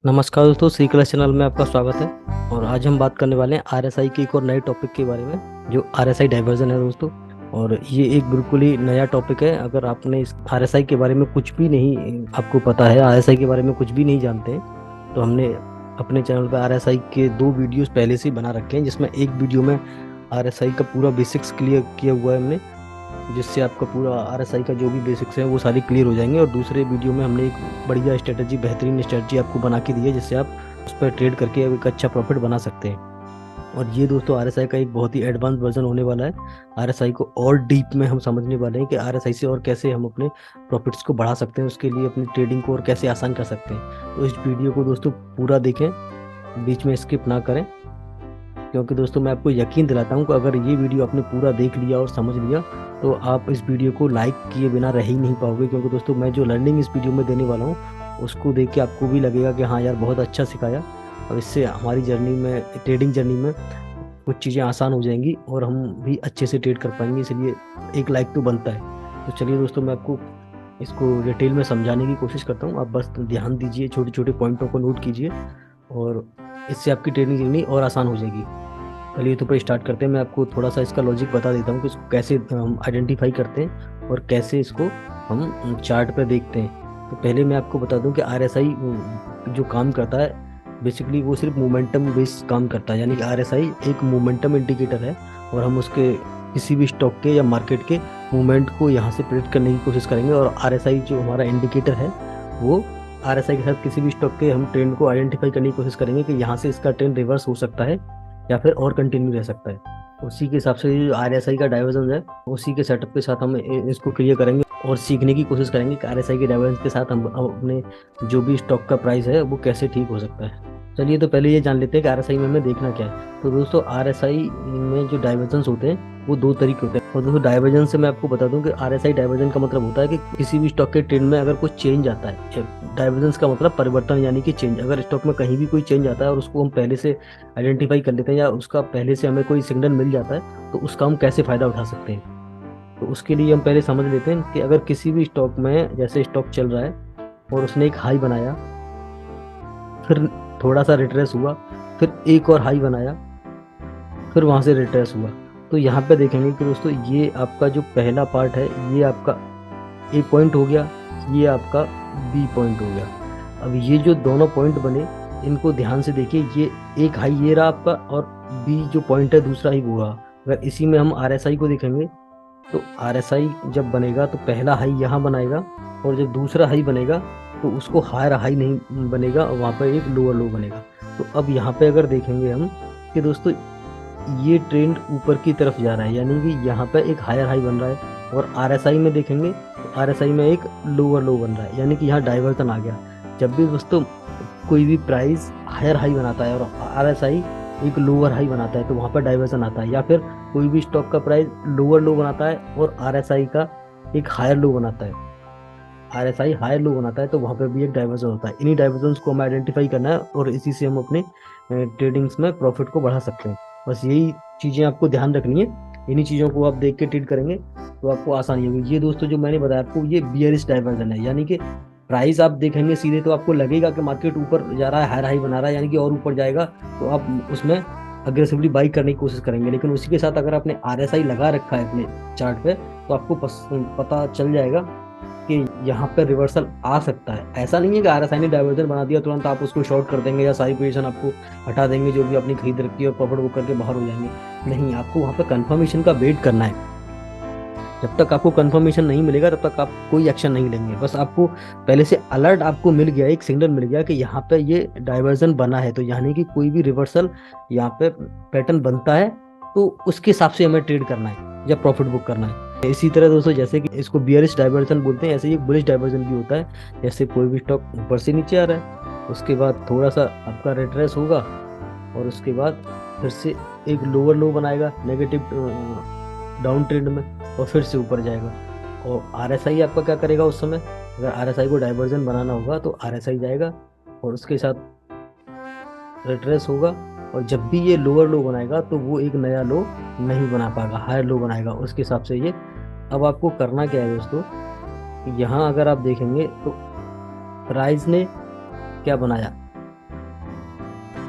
नमस्कार दोस्तों, सी class channel में आपका स्वागत है। और आज हम बात करने वाले हैं आरएसआई के एक और नए टॉपिक के बारे में, जो आरएसआई डाइवर्जन है दोस्तों। और ये एक बिल्कुल ही नया टॉपिक है। अगर आपने इस आरएसआई के बारे में कुछ भी नहीं आपको पता है, आरएसआई के बारे में कुछ भी नहीं जानते हैं, तो हमने अपने चैनल पर आरएसआई के 2 वीडियोस पहले से ही बना रखे हैं, जिसमें एक वीडियो में आरएसआई का पूरा बेसिक्स क्लियर किया हुआ है हमने, जिससे आपका पूरा आरएसआई का जो भी बेसिक्स है वो सारी क्लियर हो जाएंगे। और दूसरे वीडियो में हमने एक बढ़िया स्ट्रेटजी, बेहतरीन स्ट्रेटजी आपको बना के दी है, जिससे आप उस पर ट्रेड करके एक अच्छा प्रॉफिट बना सकते हैं। और ये दोस्तों आरएसआई का एक बहुत ही एडवांस वर्जन होने वाला है। आरएसआई को और डीप में हम समझने वाले हैं कि आरएसआई से और कैसे हम अपने प्रॉफिट्स को बढ़ा सकते हैं, उसके लिए अपनी ट्रेडिंग को और कैसे आसान कर सकते हैं। तो इस वीडियो को दोस्तों पूरा देखें, बीच में स्किप ना करें, क्योंकि दोस्तों मैं आपको यकीन दिलाता हूँ कि अगर ये वीडियो आपने पूरा देख लिया और समझ लिया तो आप इस वीडियो को लाइक किए बिना रह ही नहीं पाओगे। क्योंकि दोस्तों मैं जो लर्निंग इस वीडियो में देने वाला हूँ उसको देख के आपको भी लगेगा कि हाँ यार, बहुत अच्छा सिखाया। अब इससे हमारी जर्नी में, ट्रेडिंग जर्नी में कुछ चीज़ें आसान हो जाएंगी और हम भी अच्छे से ट्रेड कर पाएंगे। इसलिए एक लाइक तो बनता है। तो चलिए दोस्तों, मैं आपको इसको डिटेल में समझाने की कोशिश करता हूँ। आप बस ध्यान दीजिए, छोटे छोटे पॉइंटों को नोट कीजिए, और इससे आपकी ट्रेडिंग जर्नी और आसान हो जाएगी। चलिए तो पर स्टार्ट करते हैं। मैं आपको थोड़ा सा इसका लॉजिक बता देता हूँ कि इसको कैसे हम आइडेंटिफाई करते हैं और कैसे इसको हम चार्ट पे देखते हैं। तो पहले मैं आपको बता दूं कि आरएसआई जो काम करता है, बेसिकली वो सिर्फ मोमेंटम बेस्ड काम करता है। यानी कि आरएसआई एक मोमेंटम इंडिकेटर है, और हम उसके किसी भी स्टॉक के या मार्केट के मूवमेंट को यहाँ से प्रेडिक्ट करने की कोशिश करेंगे। और आरएसआई जो हमारा इंडिकेटर है, वो आरएसआई के साथ किसी भी स्टॉक के हम ट्रेंड को आइडेंटिफाई करने की कोशिश करेंगे कि यहाँ से इसका ट्रेंड रिवर्स हो सकता है या फिर और कंटिन्यू रह सकता है। उसी के हिसाब से जो आरएसआई का डाइवर्जेंस है, उसी के सेटअप के साथ हम इसको क्लियर करेंगे और सीखने की कोशिश करेंगे कि आरएसआई के डाइवर्जेंस के साथ हम अपने जो भी स्टॉक का प्राइस है वो कैसे ठीक हो सकता है। चलिए तो पहले ये जान लेते हैं कि आरएसआई में हमें देखना क्या है। तो दोस्तों आरएसआई में जो डाइवर्जेंस होते हैं वो 2 तरीके होते हैं। और दोस्तों डाइवर्जेंस से मैं आपको बता दूं कि आरएसआई डाइवर्जेंस का मतलब होता है कि किसी भी स्टॉक के ट्रेंड में अगर कुछ चेंज आता है। डाइवर्जेंस का मतलब परिवर्तन, यानी कि चेंज। अगर स्टॉक में कहीं भी कोई चेंज आता है और उसको हम पहले से आइडेंटिफाई कर लेते हैं, या उसका पहले से हमें कोई सिग्नल मिल जाता है, तो उसका हम कैसे फायदा उठा सकते हैं। तो उसके लिए हम पहले समझ लेते हैं कि अगर किसी भी स्टॉक में, जैसे स्टॉक चल रहा है और उसने एक हाई बनाया, फिर थोड़ा सा रिट्रेस हुआ, फिर एक और हाई बनाया, फिर वहां से रिट्रेस हुआ, तो यहाँ पे देखेंगे कि दोस्तों ये आपका जो पहला पार्ट है, ये आपका ए पॉइंट हो गया, ये आपका बी पॉइंट हो गया। अब ये जो दोनों पॉइंट बने, इनको ध्यान से देखिए। ये एक हाई ये रहा आपका, और बी जो पॉइंट है दूसरा ही वो रहा। अगर इसी में हम आरएसआई को देखेंगे, तो आरएसआई जब बनेगा तो पहला हाई यहाँ बनाएगा, और जब दूसरा हाई बनेगा तो उसको हायर हाई नहीं बनेगा, और वहाँ पर एक लोअर लो बनेगा। तो अब यहाँ पे अगर देखेंगे हम कि दोस्तों ये ट्रेंड ऊपर की तरफ जा रहा है, यानी कि यहाँ पे एक हायर हाई बन रहा है। और आरएसआई में देखेंगे तो आरएसआई में एक लोअर लो बन रहा है, यानी कि यहाँ डाइवर्जन आ गया। जब भी दोस्तों कोई भी प्राइस हायर हाई बनाता है और आरएसआई एक लोअर हाई बनाता है, तो वहाँ पर डाइवर्जन आता है। या फिर कोई भी स्टॉक का प्राइस लोअर लो बनाता है और आरएसआई का एक हायर लो बनाता है, आरएसआई हायर लो बनाता है, तो वहाँ पे भी एक डाइवर्जन होता है। इन्हीं डाइवर्जन्स को हमें आइडेंटिफाई करना है, और इसी से हम अपने ट्रेडिंग्स में प्रॉफिट को बढ़ा सकते हैं। बस यही चीज़ें आपको ध्यान रखनी है। इन्हीं चीज़ों को आप देख के ट्रेड करेंगे तो आपको आसानी होगी। ये दोस्तों जो मैंने बताया आपको, ये बियरिश डाइवर्जन है, यानी कि प्राइस आप देखेंगे सीधे तो आपको लगेगा कि मार्केट ऊपर जा रहा है, हायर हाई बना रहा है, यानी कि और ऊपर जाएगा, तो आप उसमें अग्रेसिवली बाई करने की कोशिश करेंगे। लेकिन उसी के साथ अगर आपने आरएसआई लगा रखा है अपने चार्ट पे, तो आपको पता चल जाएगा कि यहाँ पे रिवर्सल आ सकता है। ऐसा नहीं है कि आरएसआई ने डाइवर्जन बना दिया तुरंत आप उसको शॉर्ट कर देंगे या सारी पोजीशन आपको हटा देंगे जो भी अपनी खरीद रखी है, और प्रॉफिट बुक करके बाहर हो जाएंगे। नहीं, आपको वहाँ पे कंफर्मेशन का वेट करना है। जब तक आपको कंफर्मेशन नहीं मिलेगा तब तक आप कोई एक्शन नहीं लेंगे। बस आपको पहले से अलर्ट आपको मिल गया, एक सिग्नल मिल गया कि यहाँ पे ये डाइवर्जन बना है, तो यानी कि कोई भी रिवर्सल यहाँ पे पैटर्न बनता है, तो उसके हिसाब से हमें ट्रेड करना है या प्रॉफिट बुक करना है। इसी तरह दोस्तों, जैसे कि इसको बियरिश डाइवर्जन बोलते हैं, ऐसे ही बुलिश डाइवर्जन भी होता है। जैसे कोई भी स्टॉक ऊपर से नीचे आ रहा है, उसके बाद थोड़ा सा आपका रिट्रेस होगा, और उसके बाद फिर से एक लोअर लो बनाएगा नेगेटिव डाउन ट्रेंड में, और फिर से ऊपर जाएगा। और आरएसआई आपका क्या करेगा उस समय, अगर आरएसआई को डाइवर्जन बनाना होगा तो आरएसआई जाएगा और उसके साथ रिट्रेस होगा, और जब भी ये लोअर लो बनाएगा तो वो एक नया लो नहीं बना पाएगा, हायर लो बनाएगा उसके हिसाब से ये। अब आपको करना क्या है दोस्तों, यहाँ अगर आप देखेंगे तो प्राइस ने क्या बनाया,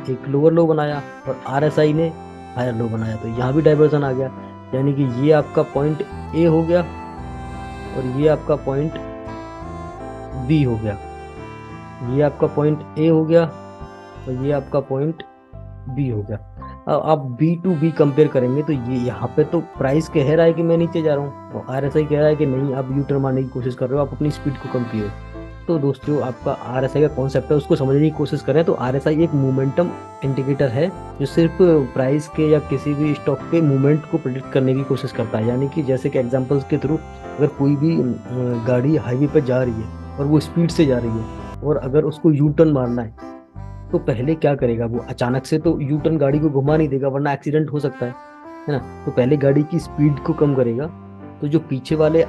एक लोअर लो बनाया और RSI ने हायर लो बनाया, तो यहाँ भी डाइवर्जन आ गया। यानी कि ये आपका पॉइंट ए हो गया और ये आपका पॉइंट बी हो गया, ये आपका पॉइंट ए हो गया और ये आपका पॉइंट बी हो गया। अब आप बी टू बी कंपेयर करेंगे तो ये यहाँ पे तो प्राइस कह रहा है कि मैं नीचे जा रहा हूँ और RSI कह रहा है कि नहीं, आप यू टर्न मारने की कोशिश कर रहे हो, आप अपनी स्पीड को कम किए। तो दोस्तों आपका RSI का कॉन्सेप्ट है, उसको समझने की कोशिश करें तो RSI एक मोमेंटम इंडिकेटर है जो सिर्फ प्राइस के या किसी भी स्टॉक के मूवमेंट को प्रेडिक्ट करने की कोशिश करता है। यानी कि जैसे कि एग्जांपल्स के थ्रू, अगर कोई भी गाड़ी हाईवे पर जा रही है और वो स्पीड से जा रही है और अगर उसको यू टर्न मारना है तो पहले क्या करेगा, वो अचानक से तो यू टर्न गाड़ी को घुमा नहीं देगा वरना एक्सीडेंट हो सकता है ना। तो पहले गाड़ी की स्पीड को कम करेगा, तो जो पीछे वाले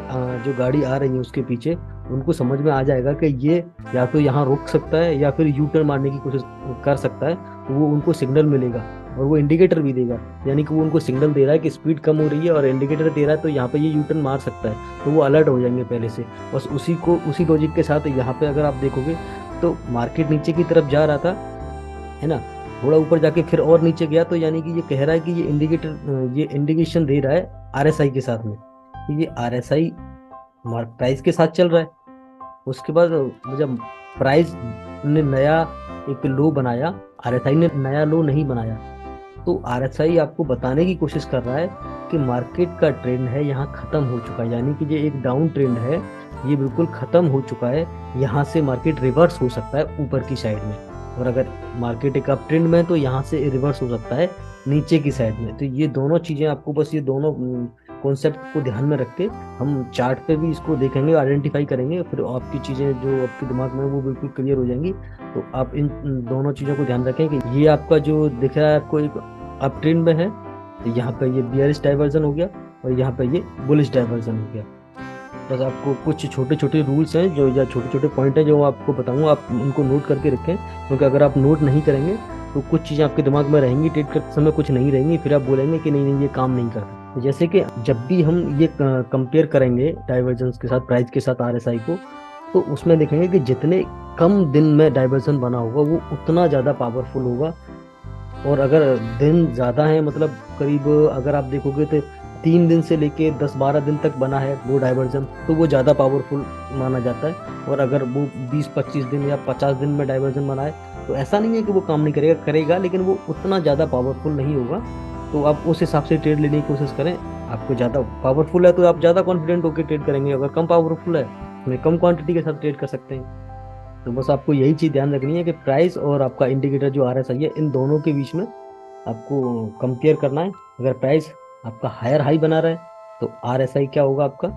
जो गाड़ी आ रही है उसके पीछे, उनको समझ में आ जाएगा कि ये या तो यहाँ रुक सकता है या फिर यू टर्न मारने की कोशिश कर सकता है, तो वो उनको सिग्नल मिलेगा और वो इंडिकेटर भी देगा। यानी कि वो उनको सिग्नल दे रहा है कि स्पीड कम हो रही है और इंडिकेटर दे रहा है तो यहाँ पे ये यू टर्न मार सकता है, तो वो अलर्ट हो जाएंगे पहले से। बस उसी लॉजिक के साथ यहाँ पे अगर आप देखोगे तो मार्केट नीचे की तरफ जा रहा था, है ना, थोड़ा ऊपर जाके फिर और नीचे गया, तो यानी कि ये कह रहा है कि ये इंडिकेशन दे रहा है RSI के साथ में कि ये RSI प्राइस के साथ चल रहा है। उसके बाद जब प्राइस ने नया एक लो बनाया, RSI ने नया लो नहीं बनाया, तो RSI आपको बताने की कोशिश कर रहा है कि मार्केट का ट्रेंड है यहाँ खत्म हो चुका है। यानी कि ये एक डाउन ट्रेंड है, ये बिल्कुल खत्म हो चुका है, यहाँ से मार्केट रिवर्स हो सकता है ऊपर की साइड में। और अगर मार्केट एक अप ट्रेंड में है तो यहाँ से रिवर्स हो सकता है नीचे की साइड में। तो ये दोनों चीजें आपको, बस ये दोनों कॉन्सेप्ट को ध्यान में रख के हम चार्ट पे भी इसको देखेंगे, आइडेंटिफाई करेंगे, फिर आपकी चीजें जो आपके दिमाग में वो बिल्कुल क्लियर हो जाएंगी। तो आप इन दोनों चीजों को ध्यान रखें कि ये आपका जो दिख रहा है आपको एक अप ट्रेंड में है, तो यहाँ पे ये बियरिश डाइवर्जन हो गया और यहाँ पे ये बुलिश डाइवर्जन हो गया। बस आपको कुछ छोटे छोटे रूल्स हैं जो, या छोटे छोटे पॉइंट हैं जो आपको बताऊंगा, आप उनको नोट करके रखें, क्योंकि अगर आप नोट नहीं करेंगे तो कुछ चीज़ें आपके दिमाग में रहेंगी, ट्रेड करते समय कुछ नहीं रहेंगी, फिर आप बोलेंगे कि नहीं नहीं ये काम नहीं करता। तो जैसे कि जब भी हम ये कंपेयर करेंगे डाइवर्जेंस के साथ, प्राइस के साथ RSI को, तो उसमें देखेंगे कि जितने कम दिन में डाइवर्जन बना होगा वो उतना ज़्यादा पावरफुल होगा। और अगर दिन ज़्यादा है, मतलब करीब अगर आप देखोगे तो 3 दिन से लेके 10-12 दिन तक बना है वो डाइवर्जन, तो वो ज़्यादा पावरफुल माना जाता है। और अगर वो 20-25 दिन या 50 दिन में डाइवर्जन बना है तो ऐसा नहीं है कि वो काम नहीं करेगा, लेकिन वो उतना ज़्यादा पावरफुल नहीं होगा। तो आप उस हिसाब से ट्रेड लेने की कोशिश करें। आपको ज़्यादा पावरफुल है तो आप ज़्यादा कॉन्फिडेंट होकर ट्रेड करेंगे, अगर कम पावरफुल है तो कम क्वांटिटी के साथ ट्रेड कर सकते हैं। तो बस आपको यही चीज़ ध्यान रखनी है कि प्राइस और आपका इंडिकेटर जो RSI है, इन दोनों के बीच में आपको कंपेयर करना है। अगर प्राइस आपका हायर हाई बना रहा है तो RSI क्या होगा, आपका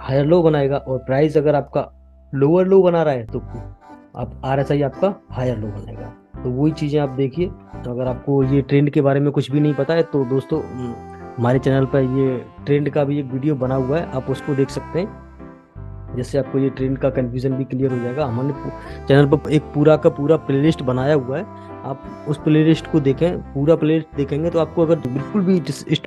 हायर लो बनाएगा, और प्राइस अगर आपका लोअर लो बना रहा है तो आप RSI आपका हायर लो बनाएगा। तो वही चीज़ें आप देखिए। तो अगर आपको ये ट्रेंड के बारे में कुछ भी नहीं पता है तो दोस्तों हमारे चैनल पर ये ट्रेंड का भी एक वीडियो बना हुआ है, आप उसको देख सकते हैं, जिससे आपको ये ट्रेंड का कंफ्यूजन भी क्लियर हो जाएगा। हमने चैनल पर एक पूरा का पूरा प्लेलिस्ट बनाया हुआ है, आप उस प्लेलिस्ट को देखें, पूरा प्लेलिस्ट देखेंगे तो आपको अगर बिल्कुल भी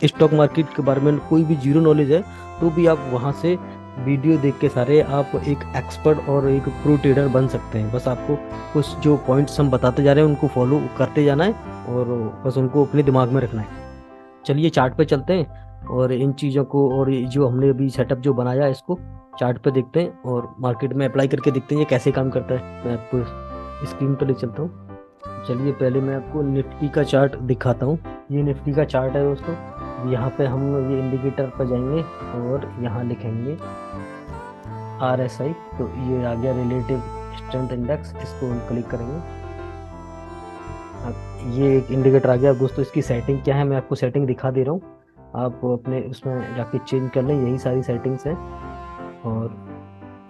स्टॉक मार्केट के बारे में कोई भी जीरो नॉलेज है तो भी आप वहाँ से वीडियो देख के सारे आप एक एक्सपर्ट और एक प्रो ट्रेडर बन सकते हैं। बस आपको कुछ जो पॉइंट्स हम बताते जा रहे हैं उनको फॉलो करते जाना है और बस उनको अपने दिमाग में रखना है। चलिए चार्ट पे चलते हैं और इन चीज़ों को, और जो हमने अभी सेटअप जो बनाया है इसको चार्ट पे देखते हैं और मार्केट में अप्लाई करके देखते हैं ये कैसे काम करता है। मैं आपको स्क्रीन पर ले चलता हूँ। चलिए पहले मैं आपको निफ्टी का चार्ट दिखाता हूँ। ये निफ्टी का चार्ट है दोस्तों। यहाँ पे हम ये इंडिकेटर पर जाएंगे और यहाँ लिखेंगे RSI, तो ये आ गया रिलेटिव स्ट्रेंथ इंडेक्स, इसको हम क्लिक करेंगे। अब ये एक इंडिकेटर आ गया। दोस्तों इसकी सेटिंग क्या है मैं आपको सेटिंग दिखा दे रहा हूँ, आप अपने उसमें जाके चेंज कर लें, यही सारी सेटिंग्स हैं। और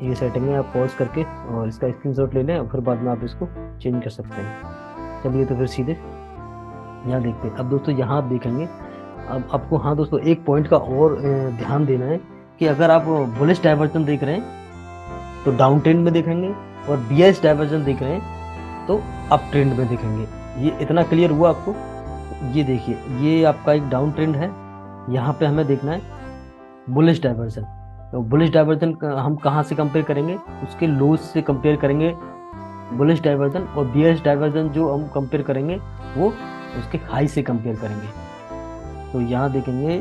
ये सेटिंग है, आप पॉज करके और इसका स्क्रीनशॉट ले लें और फिर बाद में आप इसको चेंज कर सकते हैं। चलिए तो फिर सीधे यहाँ देखते हैं। अब दोस्तों यहाँ आप देखेंगे, अब आपको, हाँ दोस्तों, एक पॉइंट का और ध्यान देना है कि अगर आप बुलिश डाइवर्जन देख रहे हैं तो डाउन ट्रेंड में देखेंगे, और बीएस डाइवर्जन देख रहे हैं तो अप ट्रेंड में देखेंगे। ये इतना क्लियर हुआ आपको? ये देखिए, ये आपका एक डाउन ट्रेंड है, यहाँ पे हमें देखना है बुलिश डाइवर्जन। तो बुलिश डाइवर्जन हम कहाँ से कंपेयर करेंगे, उसके लोज से कंपेयर करेंगे बुलिश डाइवर्जन, और बीएस डाइवर्जन जो हम कंपेयर करेंगे वो उसके हाई से कंपेयर करेंगे। तो यहाँ देखेंगे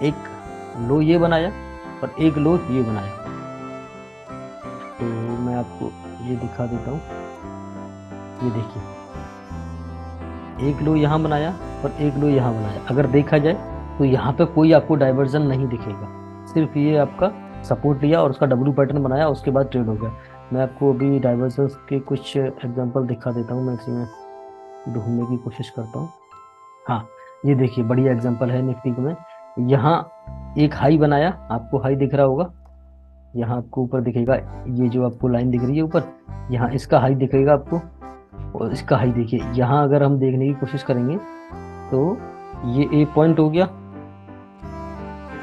एक लो ये बनाया और एक लो ये बनाया। तो मैं आपको ये दिखा देता हूँ, ये देखिए एक लो यहाँ बनाया और एक लो यहाँ बनाया। अगर देखा जाए तो यहाँ पे कोई आपको डाइवर्जन नहीं दिखेगा, सिर्फ ये आपका सपोर्ट लिया और उसका डब्ल्यू पैटर्न बनाया, उसके बाद ट्रेड हो गया। मैं आपको अभी डाइवर्जन्स के कुछ एग्जांपल दिखा देता हूँ, मैं इसी में ढूंढने की कोशिश करता हूँ। हाँ, ये देखिए बढ़िया एग्जांपल है निफ्टी में। यहाँ एक हाई बनाया, आपको हाई दिख रहा होगा, यहाँ आपको ऊपर दिखेगा, ये जो आपको लाइन दिख रही है ऊपर, यहाँ इसका हाई दिखेगा आपको, और इसका हाई देखिए। यहाँ अगर हम देखने की कोशिश करेंगे तो ये ए पॉइंट हो गया,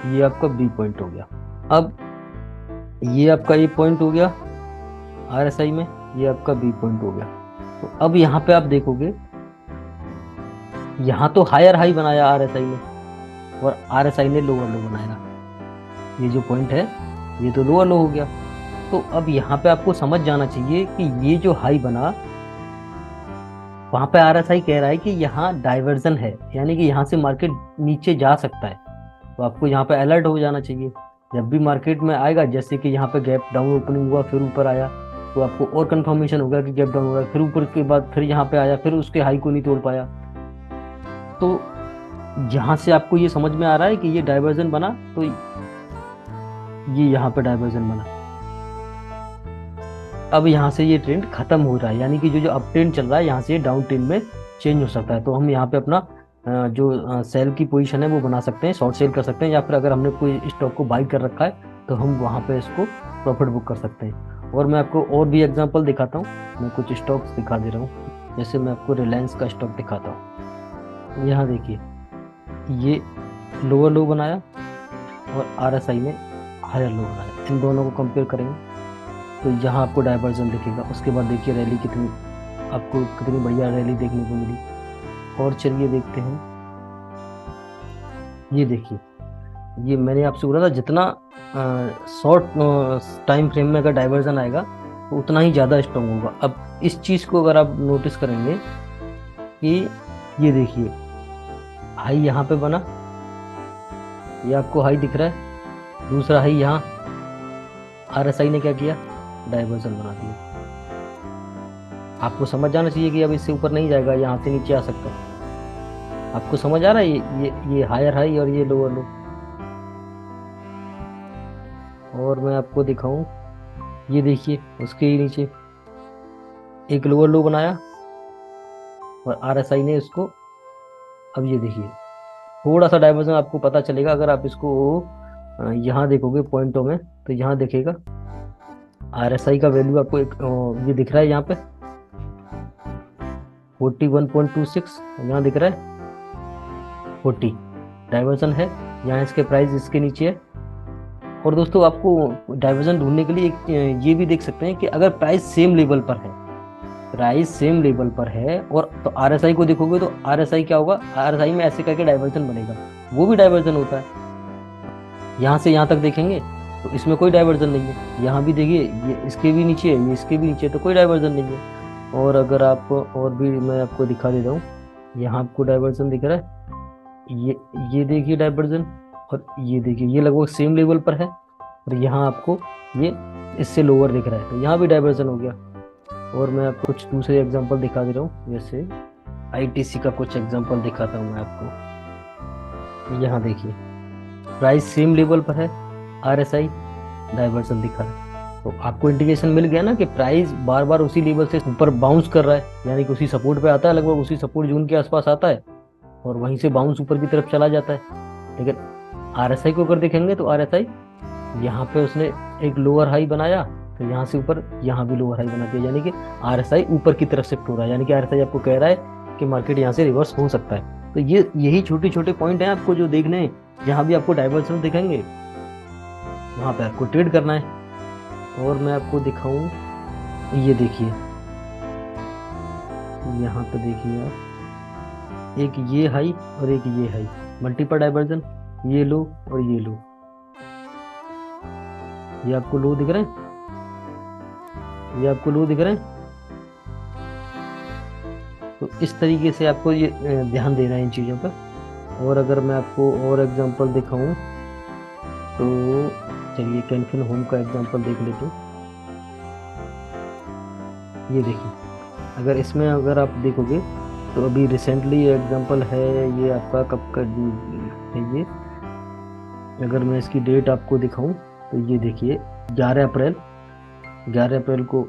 ये आपका बी पॉइंट हो गया। अब ये आपका ए पॉइंट हो गया आरएसआई में, ये आपका बी पॉइंट हो गया। तो अब यहाँ पे आप देखोगे, यहाँ तो हायर हाई बनाया आरएसआई ने और आरएसआई ने लोअर लो बनाया। ये जो पॉइंट है ये तो लोअर लो हो गया। तो अब यहाँ पे आपको समझ जाना चाहिए कि ये जो हाई बना, वहां पे आरएसआई कह रहा है कि यहाँ डाइवर्जन है, यानी कि यहाँ से मार्केट नीचे जा सकता है। तो आपको यहाँ पे अलर्ट हो जाना चाहिए। जब भी मार्केट में आएगा, जैसे कि यहाँ पे गैप डाउन ओपनिंग हुआ फिर ऊपर आया, तो आपको और कंफर्मेशन होगा कि गैप डाउन हो रहा है, फिर ऊपर के बाद फिर यहाँ पे आया, फिर उसके हाई को नहीं तोड़ पाया। तो यहाँ से आपको ये समझ में आ रहा है कि ये डाइवर्जन बना, तो ये यहाँ पे डाइवर्जन बना। अब यहाँ से ये ट्रेंड खत्म हो रहा है, यानी कि जो अप ट्रेंड चल रहा है यहाँ से ये डाउन ट्रेंड में चेंज हो सकता है। तो हम यहाँ पे अपना जो सेल की पोजीशन है वो बना सकते हैं, शॉर्ट सेल कर सकते हैं, या फिर अगर हमने कोई स्टॉक को बाई कर रखा है तो हम वहाँ पे इसको प्रॉफिट बुक कर सकते हैं। और मैं आपको और भी एग्जांपल दिखाता हूँ, मैं कुछ स्टॉक्स दिखा दे रहा हूँ। जैसे मैं आपको रिलायंस का स्टॉक दिखाता हूँ। यहाँ देखिए ये लोअर लो बनाया और आरएसआई ने हायर लो बनाया, इन दोनों को कंपेयर करेंगे तो यहाँ आपको डाइवर्जन दिखेगा। उसके बाद देखिए रैली कितनी, आपको कितनी बढ़िया रैली देखने को मिली। और चलिए देखते हैं, ये देखिए, ये मैंने आपसे बोला था जितना शॉर्ट टाइम फ्रेम में अगर डाइवर्जन आएगा तो उतना ही ज़्यादा स्ट्रॉन्ग होगा। अब इस चीज़ को अगर आप नोटिस करेंगे कि ये देखिए हाई यहाँ पे बना, ये आपको हाई दिख रहा है, दूसरा हाई यहाँ आरएसआई ने क्या किया, डाइवर्जन बना दिया। आपको समझ जाना चाहिए कि अब इससे ऊपर नहीं जाएगा, यहाँ से नीचे आ सकता है। आपको समझ आ रहा है, ये हायर हाई और ये लोअर लो। और मैं आपको दिखाऊं, ये देखिए उसके ही नीचे एक लोअर लो बनाया और आरएसआई ने इसको, अब ये देखिए थोड़ा सा डाइवर्जन आपको पता चलेगा अगर आप इसको यहाँ देखोगे पॉइंटों में, तो यहाँ देखेगा आरएसआई का वैल्यू आपको एक ये दिख रहा है यहाँ पे 41.26, यहाँ दिख रहा है 40, डाइवर्जन है। यहाँ इसके प्राइस इसके नीचे है। और दोस्तों आपको डाइवर्जन ढूंढने के लिए एक ये भी देख सकते हैं कि अगर प्राइस सेम लेवल पर है, प्राइस सेम लेवल पर है और तो आरएसआई को देखोगे तो आरएसआई क्या होगा, आरएसआई में ऐसे करके डाइवर्जन बनेगा, वो भी डाइवर्जन होता है। यहाँ से यहाँ तक देखेंगे तो इसमें कोई डाइवर्जन नहीं है। यहाँ भी देखिए ये इसके भी नीचे है, ये इसके भी नीचे है, तो कोई डाइवर्जन नहीं है। और अगर आप और भी मैं आपको दिखा देता हूँ, यहाँ आपको डाइवर्जन दिख रहा है, ये देखिए डाइवर्जन, और ये देखिए ये लगभग सेम लेवल पर है, और यहाँ आपको ये इससे लोअर दिख रहा है, तो यहाँ भी डाइवर्जन हो गया। और मैं आपको कुछ दूसरे एग्जांपल दिखा दे रहा हूँ, जैसे आईटीसी का कुछ एग्जांपल दिखाता हूँ मैं आपको। यहाँ देखिए प्राइस सेम लेवल पर है, आरएसआई डाइवर्जन दिखा रहा है, तो आपको इंडिकेशन मिल गया ना कि प्राइस बार बार उसी लेवल से ऊपर बाउंस कर रहा है, यानी कि उसी सपोर्ट पे आता है, लगभग उसी सपोर्ट जोन के आसपास आता है और वहीं से बाउंस ऊपर की तरफ चला जाता है। लेकिन आरएसआई को अगर देखेंगे तो आरएसआई यहाँ पे उसने एक लोअर हाई बनाया, तो यहाँ से ऊपर यहाँ भी लोअर हाई बना दिया, यानी कि आरएसआई ऊपर की तरफ शिफ्ट हो रहा है, यानी कि आरएसआई आपको कह रहा है कि मार्केट यहाँ से रिवर्स हो सकता है। तो ये यही छोटे छोटे पॉइंट हैं आपको जो देखने हैं, जहाँ भी आपको डाइवर्जन दिखेंगे वहाँ पे आपको ट्रेड करना है। और मैं आपको दिखाऊं, ये देखिए यहाँ पे देखिए आप, एक ये हाई और एक ये हाई, मल्टीपल डाइवर्जन, ये लो और ये लो, ये आपको लो दिख रहे हैं, ये आपको लो दिख रहे हैं, तो इस तरीके से आपको ये ध्यान देना है इन चीज़ों पर। और अगर मैं आपको और एग्जांपल दिखाऊं तो चलिए कैनफिन होम का एग्जांपल देख लेते हैं। ये देखिए, अगर इसमें अगर आप देखोगे तो अभी रिसेंटली ये एग्जांपल है, ये आपका कब का है ये, अगर मैं इसकी डेट आपको दिखाऊं तो ये देखिए 11 अप्रैल 11 अप्रैल को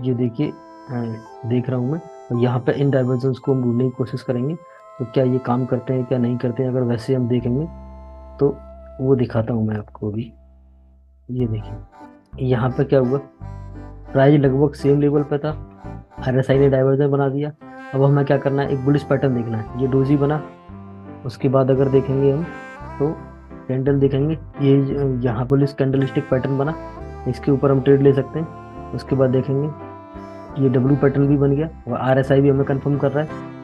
ये देखिए देख रहा हूँ मैं। और यहाँ पे इन डाइवर्जन्स को हम ढूंढने की कोशिश करेंगे तो क्या ये काम करते हैं क्या नहीं करते हैं। अगर वैसे हम देखेंगे तो वो दिखाता हूँ मैं आपको अभी। ये देखिए यहाँ पे क्या हुआ, प्राइस लगभग सेम लेवल पे था, RSI ने डाइवर्जन बना दिया। अब हमें क्या करना है, एक बुलिश पैटर्न देखना है। ये डोजी बना, उसके बाद अगर देखेंगे हम तो कैंडल देखेंगे, ये यहाँ बुलिश कैंडलस्टिक पैटर्न बना, इसके ऊपर हम ट्रेड ले सकते हैं। उसके बाद देखेंगे ये डब्ल्यू पैटर्न भी बन गया और RSI भी हमें कंफर्म कर रहा है।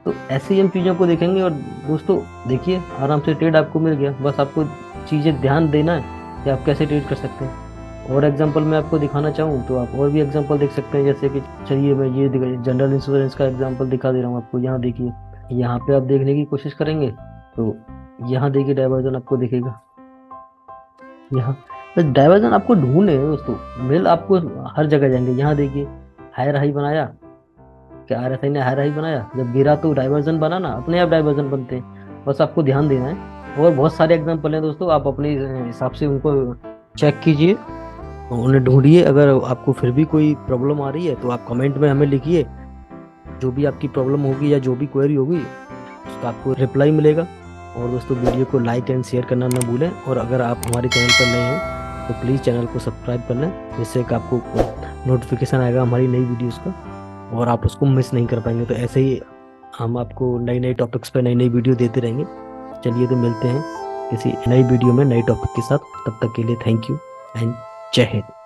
तो ऐसे ही हम चीज़ों को देखेंगे। और दोस्तों देखिए आराम से ट्रेड आपको मिल गया, बस आपको चीज़ें ध्यान देना है कि आप कैसे ट्रेड कर सकते हैं। और एग्जांपल मैं आपको दिखाना चाहूँ तो आप और भी एग्जांपल देख सकते हैं, जैसे कि चलिए मैं ये जनरल इंश्योरेंस का एग्जांपल दिखा दे रहा हूँ आपको। यहाँ देखिए, यहाँ पे आप देखने की कोशिश करेंगे तो यहाँ देखिए डाइवर्जन आपको दिखेगा। यहाँ बस डाइवर्जन आपको ढूंढने हैं दोस्तों, मिल आपको हर जगह जाएंगे। यहाँ देखिए हायर हाई बनाया, क्या RSI ने हायर हाई बनाया, जब गिरा तो डाइवर्जन बना ना, अपने आप डाइवर्जन बनते हैं, बस आपको ध्यान देना है। और बहुत सारे एग्जांपल हैं दोस्तों, आप अपने हिसाब से उनको चेक कीजिए, उन्हें ढूंढिए। अगर आपको फिर भी कोई प्रॉब्लम आ रही है तो आप कमेंट में हमें लिखिए, जो भी आपकी प्रॉब्लम होगी या जो भी क्वेरी होगी उसका आपको रिप्लाई मिलेगा। और दोस्तों वीडियो को लाइक एंड शेयर करना ना भूलें। और अगर आप हमारे चैनल पर नए हैं तो प्लीज़ चैनल को सब्सक्राइब कर लें, जिससे कि आपको नोटिफिकेशन आएगा हमारी नई वीडियोज़ का और आप उसको मिस नहीं कर पाएंगे। तो ऐसे ही हम आपको नई नई टॉपिक्स पर नई नई वीडियो देते रहेंगे। चलिए तो मिलते हैं किसी नई वीडियो में नई टॉपिक के साथ, तब तक के लिए थैंक यू एंड जय हिंद।